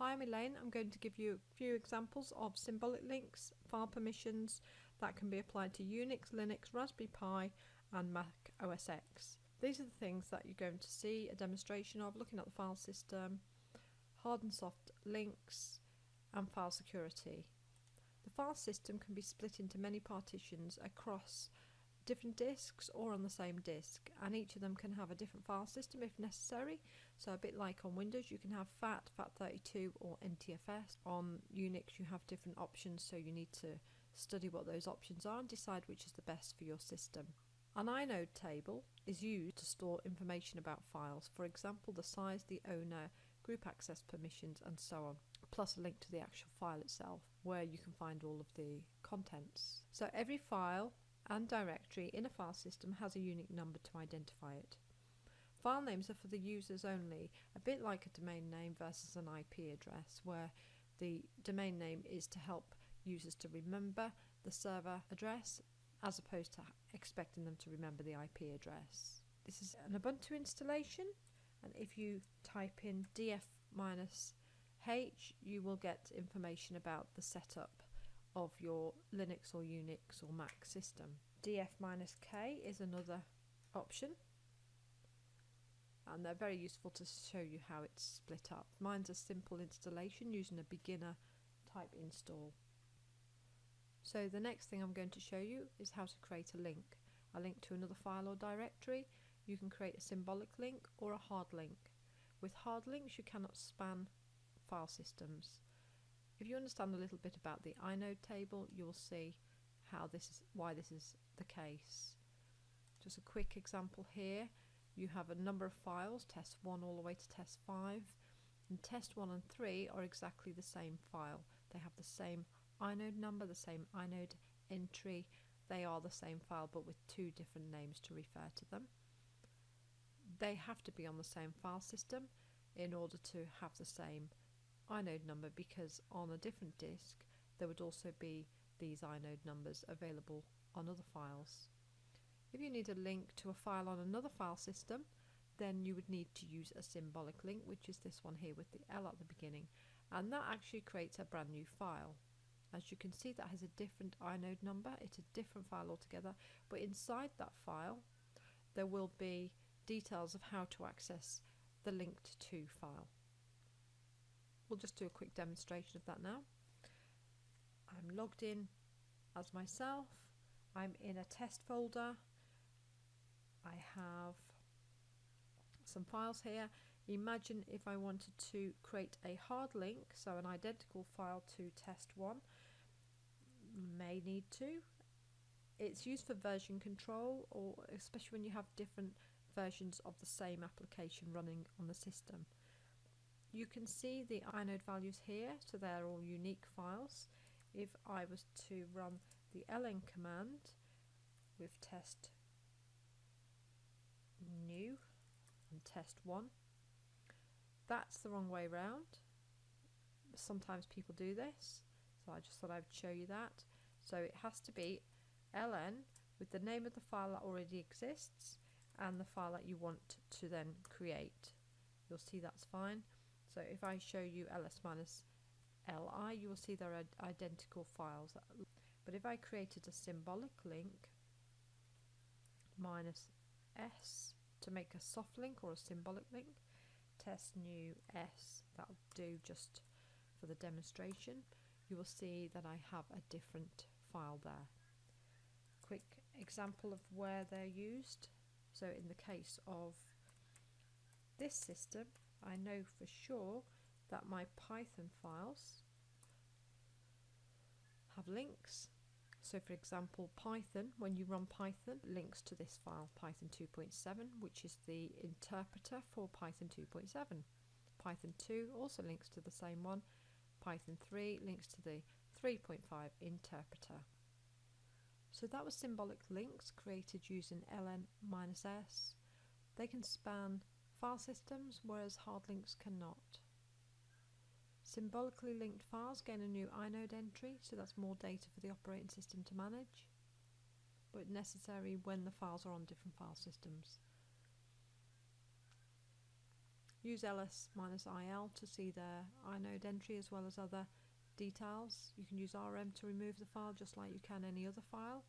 I'm Elaine. I'm going to give you a few examples of symbolic links, file permissions that can be applied to Unix, Linux, Raspberry Pi and Mac OS X. These are the things that you're going to see a demonstration of, looking at the file system, hard and soft links and file security. The file system can be split into many partitions across different disks or on the same disk, and each of them can have a different file system if necessary. So a bit like on Windows, you can have FAT, FAT32 or NTFS. On Unix you have different options, so you need to study what those options are and decide which is the best for your system. An inode table is used to store information about files, for example the size, the owner, group access permissions and so on, plus a link to the actual file itself where you can find all of the contents. So every file and directory in a file system has a unique number to identify it. File names are for the users only, a bit like a domain name versus an IP address, where the domain name is to help users to remember the server address as opposed to expecting them to remember the IP address. This is an Ubuntu installation, and if you type in df-h you will get information about the setup of your Linux or Unix or Mac system. df-k is another option, and they're very useful to show you how it's split up. Mine's a simple installation using a beginner type install. So the next thing I'm going to show you is how to create a link to another file or directory. You can create a symbolic link or a hard link. With hard links you cannot span file systems. If you understand a little bit about the inode table, you will see why this is the case. Just a quick example here. You have a number of files, test 1 all the way to test 5, and test 1 and 3 are exactly the same file. They have the same inode number, the same inode entry. They are the same file but with two different names to refer to them. They have to be on the same file system in order to have the same inode number, because on a different disk there would also be these inode numbers available on other files. If you need a link to a file on another file system, then you would need to use a symbolic link, which is this one here with the L at the beginning, and that actually creates a brand new file. As you can see, that has a different inode number, it's a different file altogether, but inside that file there will be details of how to access the linked to file. We'll just do a quick demonstration of that now. I'm logged in as myself. I'm in a test folder. I have some files here. Imagine if I wanted to create a hard link, so an identical file to test 1. May need to. It's used for version control, or especially when you have different versions of the same application running on the system. You can see the inode values here, so they're all unique files. If I was to run the ln command with test new and test 1, that's the wrong way round. Sometimes people do this, so I just thought I would show you that. So it has to be ln with the name of the file that already exists and the file that you want to then create. You'll see that's fine. So if I show you ls-li, you will see they're identical files. But if I created a symbolic link, -s to make a soft link or a symbolic link, test new s, that'll do just for the demonstration, you will see that I have a different file there. Quick example of where they're used. So in the case of this system, I know for sure that my Python files have links. So for example, Python, when you run Python, links to this file, Python 2.7, which is the interpreter for Python 2.7. Python 2 also links to the same one. Python 3 links to the 3.5 interpreter. So that was symbolic links created using ln-s. They can span file systems, whereas hard links cannot. Symbolically linked files gain a new inode entry, so that's more data for the operating system to manage, but necessary when the files are on different file systems. Use ls-il to see the inode entry as well as other details. You can use rm to remove the file just like you can any other file.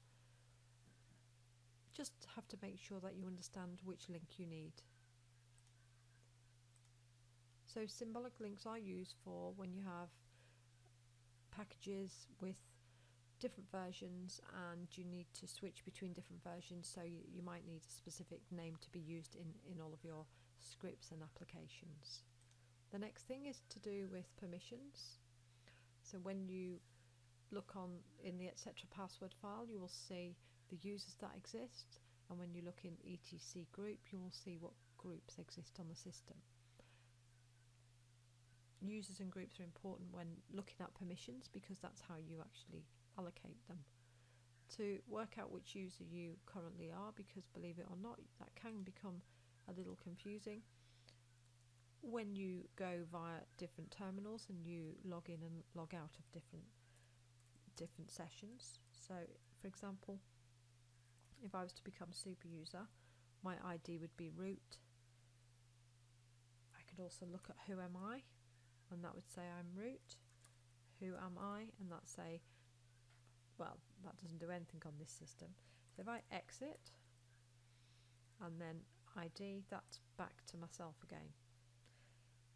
Just have to make sure that you understand which link you need. So symbolic links are used for when you have packages with different versions and you need to switch between different versions, so you might need a specific name to be used in all of your scripts and applications. The next thing is to do with permissions. So when you look in the etc password file, you will see the users that exist, and when you look in etc group, you will see what groups exist on the system. Users and groups are important when looking at permissions because that's how you actually allocate them. To work out which user you currently are, because believe it or not, that can become a little confusing when you go via different terminals and you log in and log out of different sessions. So for example, if I was to become super user, my ID would be root. I could also look at who am I, and that would say I'm root. Who am I? And that say, well, that doesn't do anything on this system. So if I exit and then ID, that's back to myself again.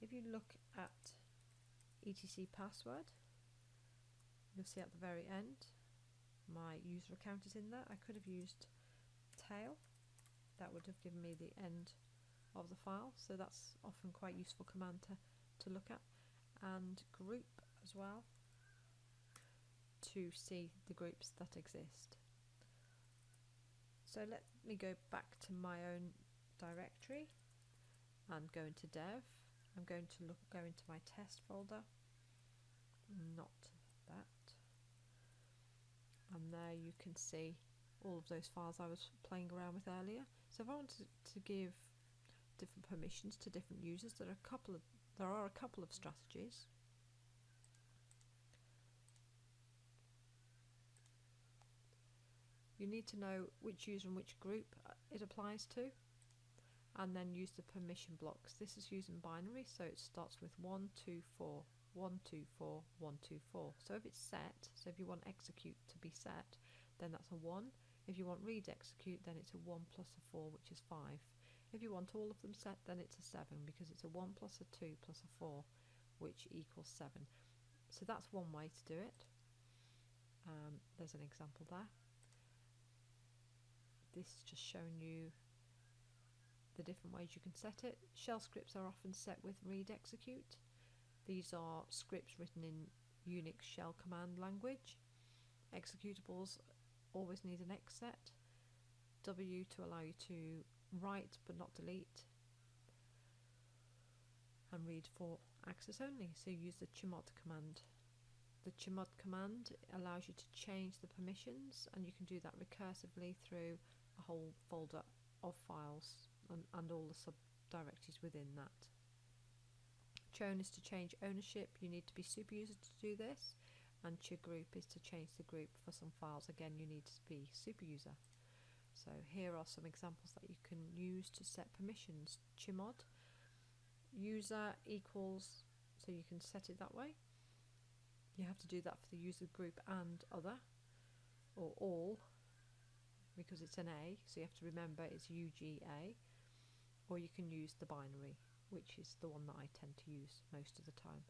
If you look at etc password, you'll see at the very end my user account is in there. I could have used tail, that would have given me the end of the file, so that's often quite useful command to look at, and group as well to see the groups that exist. So let me go back to my own directory and go into dev. I'm going to go into my test folder, not that, and there you can see all of those files I was playing around with earlier. So if I wanted to give different permissions to different users, there are a couple of strategies. You need to know which user and which group it applies to, and then use the permission blocks. This is using binary, so it starts with 1, 2, 4, 1, 2, 4, 1, 2, 4. So if it's set, so if you want execute to be set, then that's a 1. If you want read execute, then it's a 1 plus a 4, which is 5. If you want all of them set, then it's a 7, because it's a 1 plus a 2 plus a 4, which equals 7. So that's one way to do it. There's an example there. This is just showing you the different ways you can set it. Shell scripts are often set with read execute. These are scripts written in Unix shell command language. Executables always need an X set. W to allow you to write but not delete. And read for access only, so use the chmod command. The chmod command allows you to change the permissions, and you can do that recursively through a whole folder of files and all the subdirectories within that. Chown is to change ownership. You need to be super user to do this, and chgroup is to change the group for some files. Again, you need to be super user. So here are some examples that you can use to set permissions. Chmod user equals, so you can set it that way. You have to do that for the user group and other, or all, because it's an A, so you have to remember it's UGA, or you can use the binary, which is the one that I tend to use most of the time.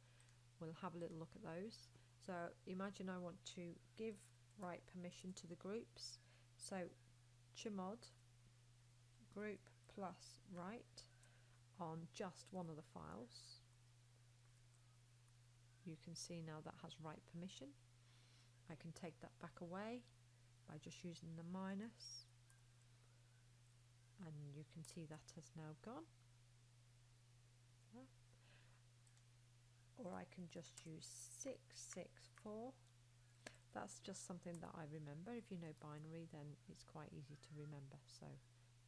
We'll have a little look at those. So imagine I want to give write permission to the groups. So chmod group plus write on just one of the files. You can see now that has write permission. I can take that back away by just using the minus, and you can see that has now gone. Or I can just use 664. That's just something that I remember. If you know binary, then it's quite easy to remember. So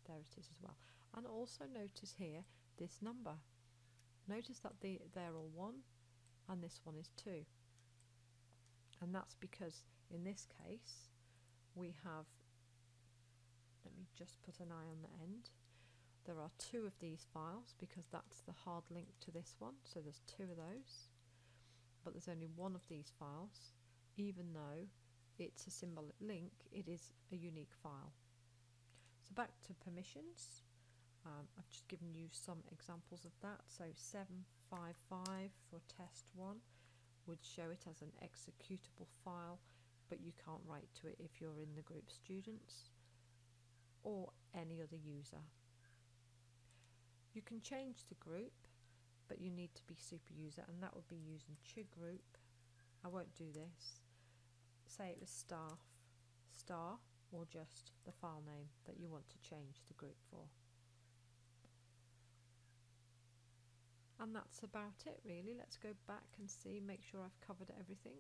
there it is as well. And also notice here this number. Notice that they're all 1 and this one is 2. And that's because in this case we have, let me just put an I on the end, There are 2 of these files because that's the hard link to this one, so there's 2 of those, but there's only 1 of these files. Even though it's a symbolic link, it is a unique file. So back to permissions. I've just given you some examples of that. So 755 for test 1 would show it as an executable file, but you can't write to it if you're in the group students or any other user. You can change the group, but you need to be super user, and that would be using group. I won't do this. Say it was staff, star, or just the file name that you want to change the group for. And that's about it really. Let's go back and see, make sure I've covered everything.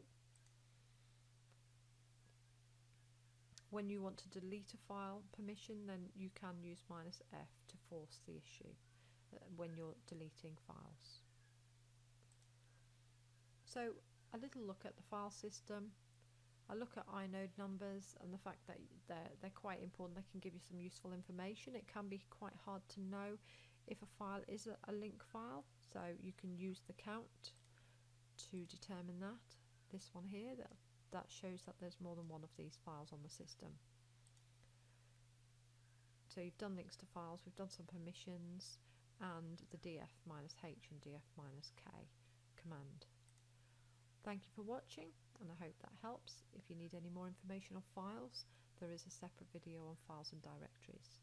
When you want to delete a file permission, then you can use -F to force the issue when you're deleting files. So a little look at the file system. I look at inode numbers and the fact that they're quite important. They can give you some useful information. It can be quite hard to know if a file is a link file, so you can use the count to determine that. This one here, that shows that there's more than 1 of these files on the system. So you've done links to files, we've done some permissions, and the df-h and df-k command. Thank you for watching, and I hope that helps. If you need any more information on files, there is a separate video on files and directories.